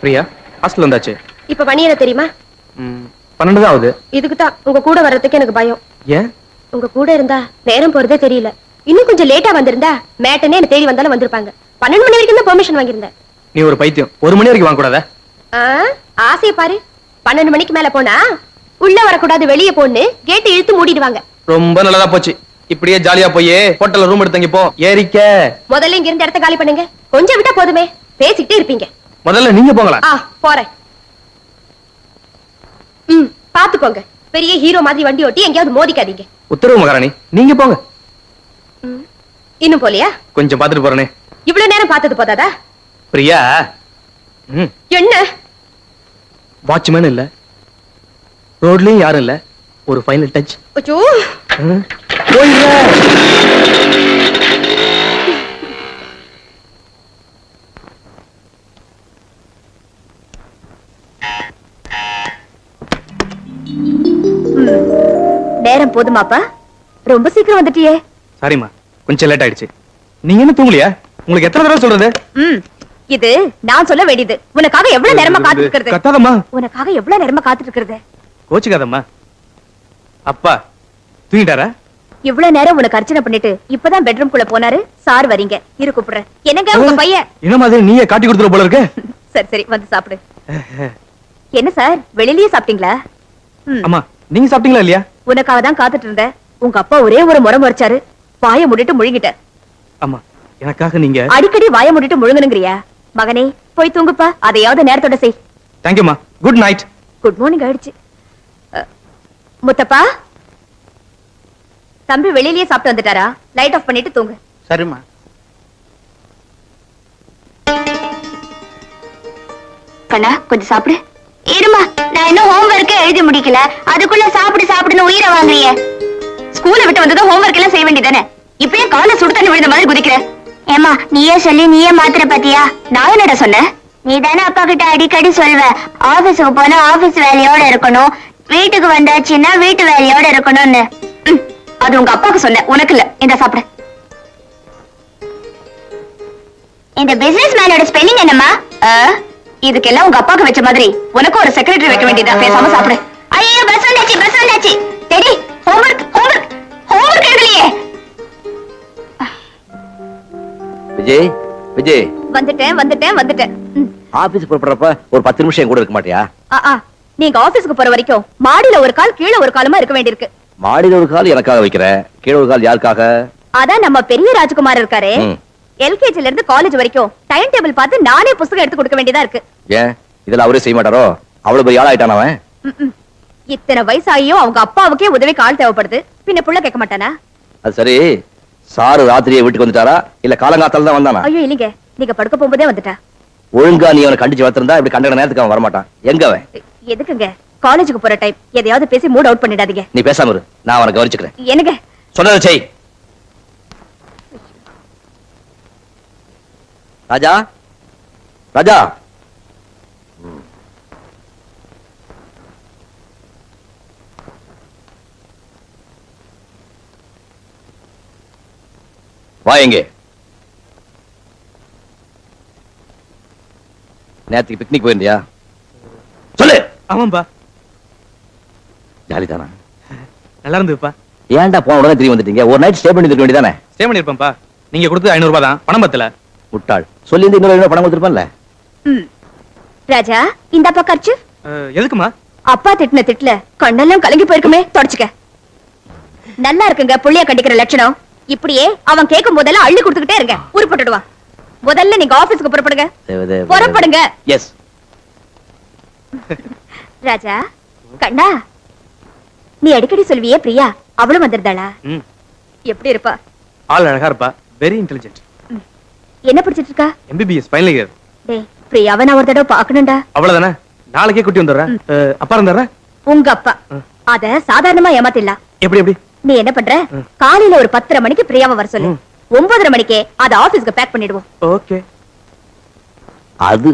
Priya hostel வந்தாச்சு. இப்ப மணி என்ன தெரியுமா? 12 தான் ஆகுது. இதுக்கு தான் உங்க கூட வர்றதுக்கு எனக்கு பயம். ஏன்? உங்க கூட இருந்தா நேரம் போறதே தெரியல. இன்னும் கொஞ்சம் லேட்டா வந்திருந்தா மேட்டனே என்ன தேடி வந்தாலும் வந்திருப்பாங்க. 12 மணி வரைக்கும் தான் பெர்மிஷன் வாங்கியிருந்தேன். நீ ஒரு பைத்தியம். 1 மணி வரைக்கும் வாங்க கூடாதா? ஆசைய பாரு. 12 மணிக்கு மேல போனா உள்ள வரக்கூடாது, வெளியே போன்னு கேட்டு இழுத்து மூடிடுவாங்க. ரொம்ப நல்லதா போச்சு. இப்படியே ஜாலியா போய் ஹோட்டல்ல ரூம் எடுத்து தங்கி போ. ஏறிக்க. முதல்ல இங்க இருந்து இடத்த காலி பண்ணுங்க. கொஞ்சம் விட்டா போதுமே, பேசிக்கிட்டே இருப்பீங்க. முதல்ல நீங்க போங்களா? போறேன். பாத்து போங்க. பெரிய ஹீரோ மாதிரி வண்டி ஓட்டி எங்கேயாவது மோதிக்காதீங்க. உத்தரவு மகாராணி. நீங்க போங்க. இன்னும் போலியா? கொஞ்சம் பாத்துட்டு போறேனே. இவ்வளவு நேரம் பார்த்தது போதாதா? பிரியா, என்ன வாட்ச்மேன் இல்ல, ரோட்லயும் யாரும் இல்ல, ஒரு ஃபைனல் டச். அச்சோ, நேரம் போதுமாப்பா? ரொம்ப சீக்கிரம் வந்துட்டியே. சாரிமா, கொஞ்சம் லேட் ஆயிடுச்சு. நீங்க என்ன தூங்கலையா? உங்களுக்கு எத்தனை தடவை சொல்றது? இது நான் சொல்ல வேண்டியது. உனக்காக எவ்வளவு நேரமா காத்துட்டு இருக்கிறது? கத்தாதம்மா. உனக்காக எவ்வளவு நேரமா காத்துட்டு இருக்கிறது? கோச்சுக்காதம்மா. அப்பா தூங்கிட்டாரா? இவ்வளவு நேரம் உனக்கு அர்ச்சனை பண்ணிட்டு இப்பதான் பெட்ரூம் குள்ள போனாரு. சார் வரீங்க, இரு கூப்பிடுறேன். என்னங்க உங்க பையன்? என்ன மாதிரி நீயே காட்டி கொடுத்துற போல இருக்கு. சரி சரி, வந்து சாப்பிடு. என்ன சார், வெளியிலயே சாப்பிட்டீங்களா? அம்மா, நீங்க சாப்பிட்டீங்களா இல்லையா? உனக்காக தான் காத்துட்டு இருந்தேன். உங்க அப்பா ஒரே ஒரு முறை முறைச்சாரு, வாயை மூடிட்டு முழுங்கிட்ட. அம்மா, எனக்காக நீங்க அடிக்கடி வாயை மூடிட்டு முழுங்கணுங்கிறியா? மகனே, போய் தூங்குப்பா. அதையாவது நேரத்தோட செய். தேங்க்யூமா. Good night. குட் மார்னிங் ஆயிடுச்சு. முத்தப்பா, தம்பி வெளியிலேயே சாப்பிட்டு வந்துட்டாரா? லைட் ஆஃப் பண்ணிட்டு தூங்கு. சரிம்மா. கண்ணா, கொஞ்சம் சாப்பிடு. இருமா, நான் இன்னும் ஹோம்வொர்க்கே எழுதி முடிக்கல, அதுக்குள்ள சாப்பிடு சாப்பிடுன்னு உயிரை வாங்குறிய. ஸ்கூலை விட்டு வந்ததும் ஹோம்வொர்க் எல்லாம் செய்ய வேண்டியதானே? இப்பயே காலை சுடு தண்ணி விழுந்த மாதிரி குதிக்கிற. ஏமா, நீயே சொல்லி நீயே மாத்திர பாத்தியா? நான் என்னடா சொன்னேன்? நீ தானே அப்பா கிட்ட அடிக்கடி சொல்வ, ஆபீஸுக்கு போனா ஆபீஸ் வேலையோட இருக்கணும், வீட்டுக்கு வந்தாச்சுன்னா வீட்டு வேலையோட இருக்கணும்னு. அது உங்க அப்பாவுக்கு சொன்ன, உனக்கு இல்ல. இந்த சாப்பிடு. இந்த பிசினஸ் மேனோட ஸ்பெல்லிங் என்னம்மா? இதுக்கெல்லாம் உங்க அப்பாவுக்கு வச்ச மாதிரி உனக்கு ஒரு செக்ரட்டரி வைக்க வேண்டியதா? பேசாம சாப்பிடு. ஐயோ, பஸ் வந்தாச்சு, பஸ் வந்தாச்சு. டேடி, ஹோம்வொர்க் ஹோம்வொர்க் ஹோம்வொர்க் எழுதலையே. விஜய், விஜய். வந்துட்டேன் வந்துட்டேன் வந்துட்டேன். ஆபீஸ் புறப்படுறப்ப ஒரு 10 நிமிஷம் கூட இருக்க மாட்டியா? நீங்க ஆபீஸ்க்கு போற வரைக்கும் மாடியில ஒரு கால் கீழே ஒரு காலமா இருக்க வேண்டியிருக்கு. மாடியில ஒரு கால் எனக்காக வைக்கிறேன், கீழே ஒரு கால் யாருக்காக? அதான் நம்ம பெரிய ராஜகுமார் இருக்காரு. எல்கேஜில இருந்து காலேஜ் வரைக்கும் டைம் டேபிள் பார்த்து நானே புத்தகம் எடுத்து கொடுக்க வேண்டியதா இருக்கு. ஏன் இதெல்லாம் அவரே செய்ய மாட்டாரோ? அவ்வளவு பெரிய ஆள் ஆயிட்டான் அவன். இத்தனை வயசாகியும் அவங்க அப்பாவுக்கே உதவிக்கு ஆள் தேவைப்படுது, பின்ன புள்ள கேட்க மாட்டானா? அது சரி, சாரு ராத்திரியே வீட்டுக்கு வந்துட்டாரா இல்ல காலங்காத்தால தான் வந்தானா? ஐயோ இல்லீங்க, நீங்க படுக்க போகும்போதே வந்துட்டா. ஒழுங்கா நீ அவனை கண்டிச்சு வச்சிருந்தா இப்படி கண்ட நேரத்துக்கு அவன் வரமாட்டான். எங்க அவன்? எதுக்குங்க? காலேஜுக்கு போற டைம், எதையாவது பேசி மூட் அவுட் பண்ணிடாதீங்க. நீ பேசாம இரு, நான் அவனை கவனிச்சுக்கிறேன். என்னங்க சொன்னதை செய். ராஜா, ராஜா. வா. எங்கே? நேத்துக்கு பிக்னிக் போயிருந்தியா? சொல்லு. ஆமாம்பா. ஜாலி தானா? நல்லா இருந்துப்பா. ஏன்டா போன உடனே திரும்பி வந்துட்டீங்க? ஒரு நைட் ஸ்டே பண்ணி இருக்க வேண்டியதானே? ஸ்டே பண்ணிருப்பேன்ப்பா. நீங்க கொடுத்தது 500 ரூபாய் தான், பணம் பத்தல. முட்டாள். சொல்லி இருந்து இன்னொரு பணம் கொடுத்துருப்பேன்ல. ராஜா, இந்த அப்பா கர்ச்சு எதுக்குமா? அப்பா திட்டின திட்டுல கண்ணெல்லாம் கலங்கி போயிருக்குமே, தொடச்சுக்க. நல்லா இருக்குங்க புள்ளைய கண்டிக்கிற லட்சணம். இப்படியே அவன் கேட்கும் போதெல்லாம் அள்ளி கொடுத்துக்கிட்டே இருங்க, உருப்பட்டுடுவான். முதல்ல நீங்க ஆபீஸ்க்கு புறப்படுங்க. புறப்படுங்க. எஸ். ராஜா, கண்ணா, நீ அடிக்கடி சொல்வியே பிரியா, அவளும் வந்திருந்தாளா? எப்படி இருப்பா? ஆள் அழகா இருப்பா, வெரி இன்டெலிஜென்ட். என்ன படிச்சிட்டு இருக்கா? MBBS final year. டேய், பிரியாவை நான் ஒரு தடவை பார்க்கணும்டா. அவ்வளவுதானே, நாளைக்கே கூட்டி வந்துடுறேன். அப்பா இருந்தாரா? உங்க அப்பா. அத சாதாரணமா ஏமாத்திடலாம். எப்படி எப்படி? நீ என்ன பண்ற, காலையில ஒரு 10:30 மணிக்கு பிரியாவை வர சொல்லு. 9:30 மணிக்கே அத ஆபீஸ்க்கு பேக் பண்ணிடுவோம். ஓகே. அது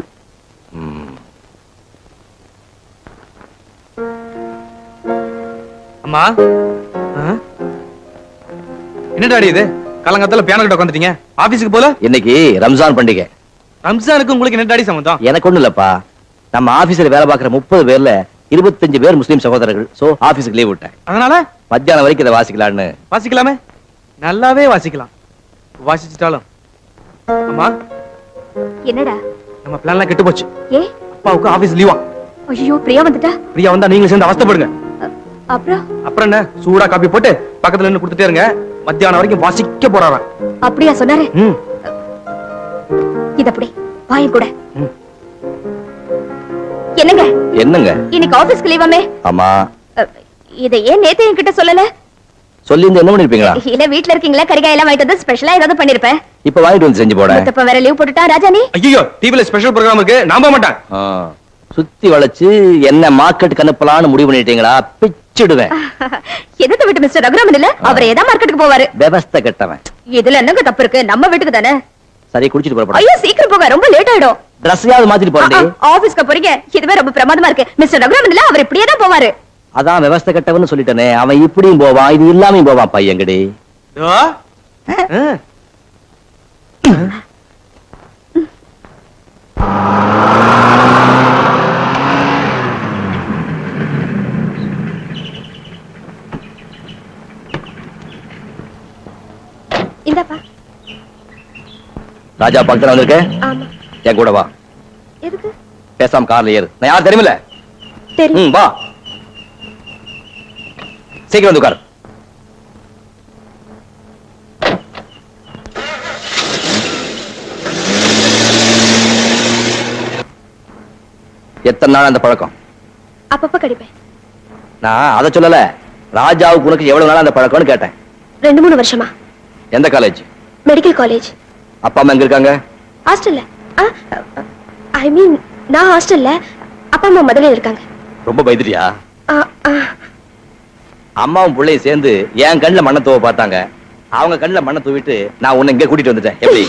அம்மா, என்ன டாடி இது? காலங்காத்தால பியானோ கிட்ட உட்காந்துட்டீங்க, ஆபீஸ்க்கு போல? இன்னைக்கு ரம்ஜான் பண்டிகை. ரம்ஜானுக்கு உங்களுக்கு என்ன டாடி சம்பந்தம்? எனக்கு ஒண்ணு இல்லப்பா, நம்ம ஆபீஸ்ல வேலை பார்க்கிற 30 பேர்ல 25 பேர் முஸ்லீம் சகோதரர்கள். சோ ஆபீஸ்க்கு லீவ் விட்டேன். அதனால மத்தியானம் வரைக்கும் இதை வாசிக்கலான்னு. வாசிக்கலாமே, நல்லாவே வாசிக்கலாம். வாசிச்சுட்டாலும் அம்மா, என்னடா நம்ம பிளான்லாம் கெட்டு போச்சு. ஏ அப்பாவுக்கு ஆபீஸ் லீவா. ஐயோ பிரியா வந்துட்டா. பிரியா வந்தா நீங்களும் சேர்ந்து அவஸ்தைப்படுங்க. அப்புறம் அப்புறம் என்ன, சூடா காப்பி போட்டு பக்கத்துல நின்னு கொடுத்துட்டே இருங்க. மத்தியானம் வரைக்கும் வாசிக்க போறாராம். அப்படியா சொன்னாரு? ம். இது அப்படி வாயும் கூட. ம். என்னங்க என்னங்க? இன்னைக்கு ஆபீஸ்க்கு லீவாமே? ஆமா. இதை ஏன் நேத்து என்கிட்ட சொல்லல? சொல்லி என்ன பண்ணிருப்பீங்களா? இல்ல வீட்ல இருக்கீங்களா, கறிகாய் எல்லாம் வாங்கிட்டு வந்து ஸ்பெஷலா ஏதாவது பண்ணிருப்பேன். இப்ப வாங்கிட்டு வந்து செஞ்சு போட. இப்ப வேற லீவ் போட்டுட்டா ராஜா நீ? ஐயோ, டிவில ஸ்பெஷல் ப்ரோகிராம் இருக்கு, நான் போக மாட்டேன். சுத்தி வளைச்சு என்ன மார்க்கெட்டுக்கு அனுப்பலாம்னு முடிவு பண்ணிட்டீங்களா? பிச்சிடுவேன். எதிர்த்து விட்டு மிஸ்டர் ரகுராமன் இல்ல, அவர் ஏதா மார்க்கெட்டுக்கு போவாரு. விவஸ்தை கெட்டவன். இதுல என்னங்க தப்பு இருக்கு? நம்ம வீட்டுக்கு தானே. சரி, குடிச்சிட்டு போறப்ப. ஐயோ சீக்கிரம் போங்க, ரொம்ப லேட் ஆயிடும். ட்ரெஸ்ஸையாவது மாத்திட்டு போறடி. ஆபீஸ்க்கு போறீங்க, இதுவே ரொம்ப பிரமாதமா இருக்கு. மிஸ்டர் ரகுராமன் இல்ல, அவர் இப்படியே தான் போவாரு. அதான் விவஸ்தை கெட்டவன்னு சொல்லிட்டேனே. அவன் இப்படியும் போவான், இது இல்லாமையும் போவான் பையங்கடி. இந்தப்பா. ராஜா பக்கத்துல வந்திருக்க. ஆமா. என் கூட வா. எதுக்கு? பேசாம கார்ல ஏறு. நான் யார் தெரியுமில்ல? தெரியும். வா, சீக்கிரம் வந்து உட்கார். எத்தனை நாள் அந்த பழக்கம்? அப்பப்ப கடிப்பேன். நான் அதை சொல்லல, ராஜாவுக்கு உனக்கு எவ்வளவு நாள் அந்த பழக்கம்னு கேட்டேன். 2-3 வருஷமா. எந்த காலேஜ்? Medical college. அப்பா அம்மா எங்க இருக்காங்க? ஹாஸ்டல்ல. ஐ மீன் நான் ஹாஸ்டல்ல, அப்பா அம்மா மதுரையில இருக்காங்க. ரொம்ப பயந்துட்டியா? ஆ, ஆ. அம்மாவும் பிள்ளையும் சேர்ந்து என் கண்ணுல மண்ணை தூவ பார்த்தாங்க. அவங்க கண்ணுல மண்ணை தூவிட்டு நான் உன்னை இங்க கூட்டிட்டு வந்துட்டேன். எப்படி?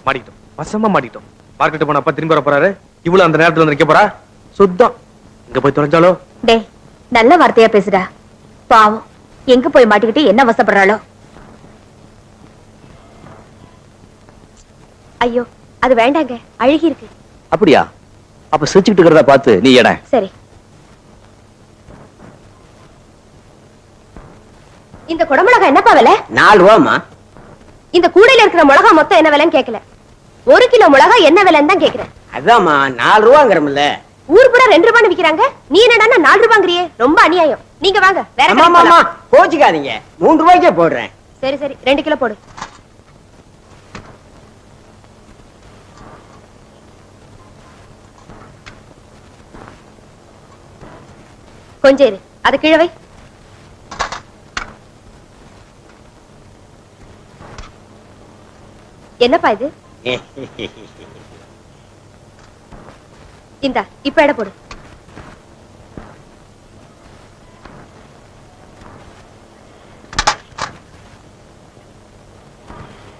மாட்டிக்கிட்டோம், வசமா மாட்டிக்கிட்டோம். மார்க்கெட் போன அப்பா திரும்பி வர போறாரு. இவ்வளவு அந்த நேரத்துல வந்து நிக்க போறா. சுத்தம் இங்க போய் தொலைஞ்சாலோ. டேய், நல்ல வார்த்தையா பேசுடா. பாவம் எங்க போய் மாட்டிக்கிட்டு என்ன அவசப்படுறாளோ. ஐயோ அது வேண்டாங்க, அழுகி இருக்கு. அப்படியா? அப்ப சிரிச்சுக்கிட்டு இருக்கிறத பார்த்து நீ எட. சரி. இந்த குடமிளகா என்னப்பா விலை? 4 ரூபாமா. இந்த கூடையில இருக்கிற மிளகா மொத்தம் என்ன விலைன்னு கேட்கல, 1 கிலோ மிளகா என்ன விலைன்னு தான் கேக்குறேன். அதாம்மா 4 ரூபாங்கிறோம்ல. ஊர் பூரா 2 ரூபான்னு விக்கிறாங்க, நீ என்னடா 4 ரூபாங்கறியே. ரொம்ப அநியாயம். நீங்க வாங்க வேற கடைக்கு ஆமாமா, போலாம். கோச்சிக்காதீங்க, 3 ரூபாய்க்கே போடுறேன். சரி சரி 2 கிலோ போடு. கொஞ்சம் இரு, அது கீழே வை. என்னப்பா இது? இந்தா இப்ப எடை போடு.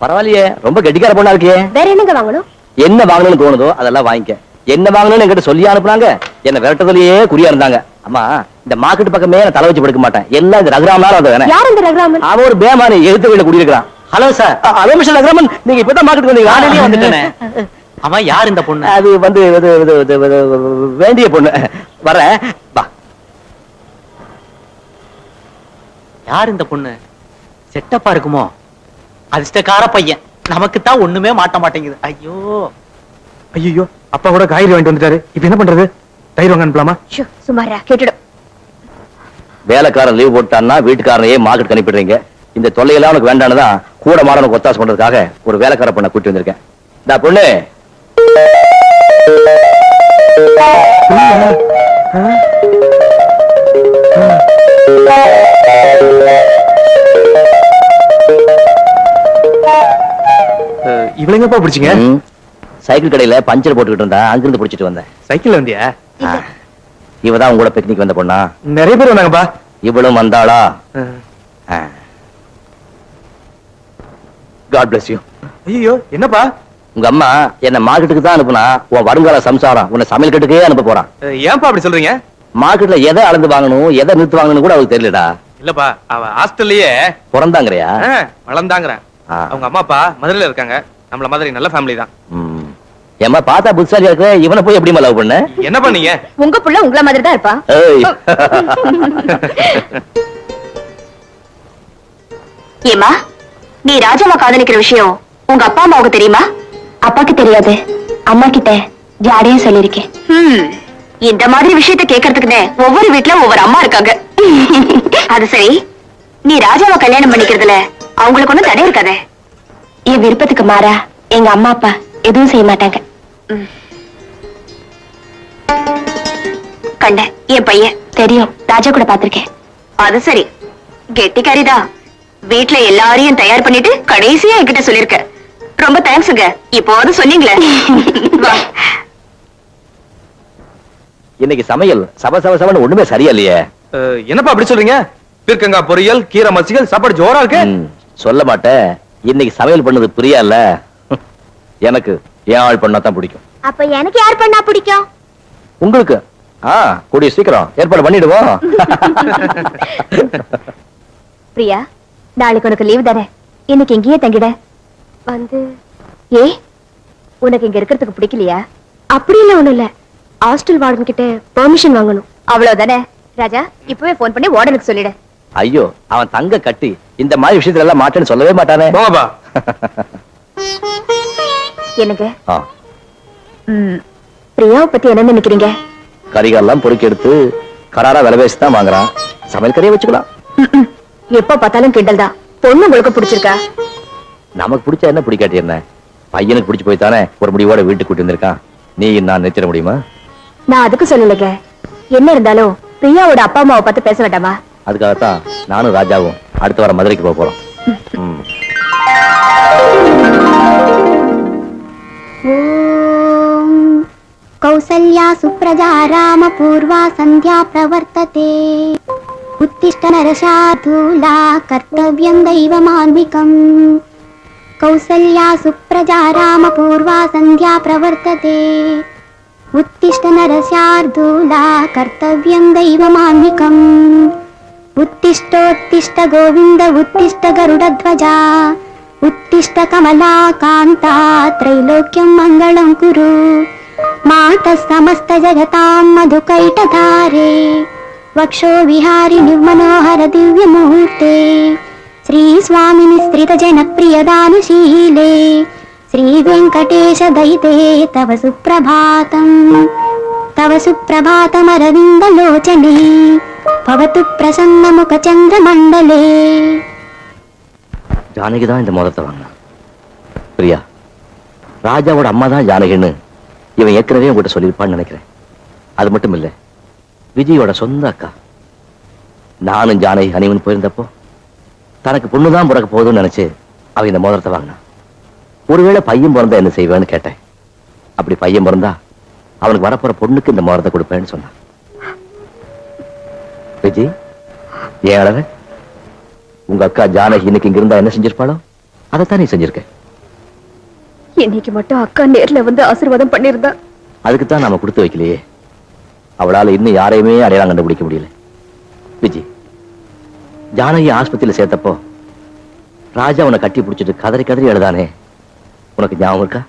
பரவாயில்லையே, ரொம்ப கெட்டிக்கார பொண்ணா இருக்கியே. வேற என்னங்க வாங்கணும்? என்ன வாங்கணும்னு தோணுதோ அதெல்லாம் வாங்கிக்க. என்ன வாங்கணும்னு என்கிட்ட சொல்லி அனுப்புனாங்க. என்ன விரட்டதுலயே குறியா இருந்தாங்க. அம்மா, இந்த மார்க்கெட் பக்கமே நான் தலை வச்சு படுக்க மாட்டேன். எல்லாம் இந்த ரகுராமனால அது வேணா. யார் இந்த ரகுராமன்? அவன் ஒரு பேமானி, எழுத்து வீட்டுல குடியிருக்கிறான். Hello sir. Hello mister Raghuraman, நீங்க இப்பதான் மார்க்கெட் வந்தீங்க? நானே வந்துட்டேனே. அவன் யார் இந்த பொண்ணு? அது வந்து வேண்டிய பொண்ணு. வரேன், வா. யார் இந்த பொண்ணு? செட்டப்பா இருக்குமோ? அதிர்ஷ்டக்கார பையன். நமக்கு தான் ஒண்ணுமே மாட்ட மாட்டேங்குது. ஐயோ ஐயோ, அப்பா கூட காய்கறி வாங்கிட்டு வந்துட்டாரு. இப்ப என்ன பண்றது? தயிர் வாங்க அனுப்பலாமா? சுமாரா கேட்டுடும். வேலைக்காரன் லீவ் போட்டான்னா வீட்டுக்காரனையே மார்க்கெட் அனுப்பிடுறீங்க. இந்த தொல்லையெல்லாம் உனக்கு வேண்டானதான் கூட மாடனுக்கு ஒத்தாசை பண்றதுக்காக ஒரு வேலைக்கார பொண்ணை கூட்டி வந்திருக்கேன். இந்த பொண்ணு இவளைங்கப்பா பிடிச்சிங்க? சைக்கிள் கடையில பஞ்சர் போட்டுக்கிட்டு இருந்தா, அங்கிருந்து பிடிச்சிட்டு வந்தேன். சைக்கிள் வந்தியா? இவதான் உங்களோட பிக்னிக் வந்த பொண்ணா? நிறைய பேர் வந்தாங்கப்பா. இவளும் வந்தாளா? God bless you. ஐயோ என்னப்பா? உங்க அம்மா என்ன மார்க்கெட்டுக்கு தான் அனுப்புனா, உன் வருங்கால சம்சாரம் உன்னை சமையல் கட்டுக்கே அனுப்ப போறான். ஏன்பா அப்படி சொல்றீங்க? மார்க்கெட்ல எதை அளந்து வாங்கணும், எதை நிறுத்து வாங்கணும் கூட அவளுக்கு தெரியலடா. இல்லப்பா, அவ ஹாஸ்டல்லயே பிறந்தாங்கறியா? வளர்ந்தாங்கறேன். அவங்க அம்மா அப்பா மதுரையில இருக்காங்க. நம்மள மாதிரி நல்ல ஃபேமிலி தான். ஏம்மா பார்த்தா புத்தாலியா இருக்க, இவனை போய் எப்படிமா லவ் பண்ண? என்ன பண்ணீங்க? உங்க புள்ள உங்கள மாதிரி தான் இருப்பா. ஏய். ஏமா, நீ ராஜாவை காதலிக்கிற விஷயம் உங்க அப்பா அம்மாவுக்கு தெரியுமா? அப்பாக்கு தெரியாது, அம்மா கிட்ட யாரையும் சொல்லிருக்கேன். இந்த மாதிரி விஷயத்தை கேட்கறதுக்குன்னு ஒவ்வொரு வீட்டுல ஒவ்வொரு அம்மா இருக்காங்க. அது சரி, நீ ராஜாவை கல்யாணம் பண்ணிக்கிறதுல அவங்களுக்கு ஒண்ணும் தடை இருக்காதே? என் விருப்பத்துக்கு மாறா எங்க அம்மா அப்பா எதுவும் செய்ய மாட்டாங்க. கண்ட என் பையன் தெரியும், ராஜா கூட பாத்திருக்கேன். அது சரி, கெட்டிக்காரிதான். வீட்டுல எல்லாரையும் தயார் பண்ணிட்டு கடைசியா என்கிட்ட சொல்லிருக்க. ரொம்ப தேங்க்ஸுங்க. இப்போது சொன்னீங்களே. வா. இன்னைக்கு சமையல் சபன்னு ஒண்ணுமே சரியா இல்லையே. என்னப்பா அப்படி சொல்றீங்க? பீர்க்கங்காய் பொரியல், கீரை மசியல், சாப்பாடு ஜோரா இருக்கு. சொல்ல மாட்டேன். இன்னைக்கு சமையல் பண்ணது பிரியா இல்ல, எனக்கு என் ஆள் பண்ணாதான் பிடிக்கும். அப்ப எனக்கு யார் பண்ணா பிடிக்கும்? உங்களுக்கு கூடிய சீக்கிரம் ஏற்பாடு பண்ணிடுவோம். பிரியா, நாளைக்கு உனக்கு லீவ் தானே, இன்னைக்கு இங்கேயே தங்கிட. வந்து ஏ, உனக்கு இங்க இருக்கிறதுக்கு பிடிக்கலையா? அப்படி இல்ல, ஒண்ணும் இல்ல. ஹாஸ்டல் வார்டன் கிட்ட பெர்மிஷன் வாங்கணும், அவ்வளவுதானே. ராஜா, இப்பவே போன் பண்ணி வார்டனுக்கு சொல்லிடு. ஐயோ, அவன் தங்க கட்டி இந்த மாதிரி விஷயத்துல எல்லாம் மாட்டேன்னு சொல்லவே மாட்டானே. போங்கப்பா. எனக்கு ஆ, பிரியாவை பத்தி என்ன நினைக்கிறீங்க? கறிகள்லாம் பொறுக்கி எடுத்து கராரா விலை பேசி தான் வாங்குறான். சமையல் கறியை வச்சுக்கலாம். எப்ப பார்த்தாலும் கிண்டல் தான். பொண்ணு உங்களுக்கு பிடிச்சிருக்கா? நமக்கு பிடிச்சா என்ன, பிடிக்காட்டி என்ன? பையனுக்கு பிடிச்சு போய் தானே ஒரு முடிவோட வீட்டுக்கு கூட்டி வந்திருக்கான். நீ நான் நிறுத்திட முடியுமா? நான் அதுக்கு சொல்லலைங்க. என்ன இருந்தாலும் பிரியாவோட அப்பா அம்மாவை பார்த்து பேச வேண்டாமா? அதுக்காகத்தான் நானும் ராஜாவும் அடுத்த வாரம் மதுரைக்கு போக போறோம். कौसल्या सुप्रजा राम पूर्वा संध्या प्रवर्तते उत्तिष्ठ नरशार्दूला कर्तव्यं दैवमान्विकम् कौसल्या सुप्रजा राम पूर्वा संध्या प्रवर्तते उत्तिष्ठ नरशार्दूला कर्तव्यं दैवमान्विकम् उत्तिष्ठोत्तिष्ठ गोविन्द उत्तिष्ठ गरुडध्वजा उत्तिष्ठ कमला कान्ता त्रैलोक्यं मङ्गलं कुरु मातः समस्त जगतां मधुकैटधारे वक्षो विहारि निर्मनोहर दिव्यमुहूर्ते श्री स्वामिनि स्त्रित जनप्रिय दानशीले श्री वेङ्कटेश दयिते तव सुप्रभातमरविन्दलोचने भवतु प्रसन्नमुख चन्द्रमण्डले. ஜானகி தான் இந்த மோதிரத்தை வாங்கினா. பிரியா, ராஜாவோட அம்மா தான் ஜானகின்னு இவன் ஏற்கனவே உங்ககிட்ட சொல்லியிருப்பான்னு நினைக்கிறேன். அது மட்டும் இல்ல, விஜயோட சொந்த அக்கா. நானும் ஜானகி ஹனிமூன் போயிருந்தப்போ தனக்கு பொண்ணுதான் பிறக்க போகுதுன்னு நினைச்சு அவன் இந்த மோதிரத்தை வாங்கினான். ஒருவேளை பையன் பிறந்தா என்ன செய்வேன்னு கேட்டேன். அப்படி பையன் பிறந்தா அவனுக்கு வரப்போற பொண்ணுக்கு இந்த மோதிரத்தை கொடுப்பேன்னு சொன்னான். விஜய், ஏன் அழக? உங்க அக்கா ஜானகி இன்னைக்கு இங்க இருந்தா என்ன செஞ்சிருப்பாளோ அதைத்தான் நீ செஞ்சிருக்க. இன்னைக்கு மட்டும் அக்கா நேர்ல வந்து ஆசீர்வாதம் பண்ணிருந்தா. அதுக்குத்தான் நாம கொடுத்து வைக்கலையே. அவளால இன்னும் யாரையுமே அடையாளம் கண்டுபிடிக்க முடியல. விஜய், ஜானகி ஆஸ்பத்திரியில சேர்த்தப்போ ராஜா உன்னை கட்டி பிடிச்சிட்டு கதறி கதறி எழுதானே, உனக்கு ஞாபகம் இருக்கா?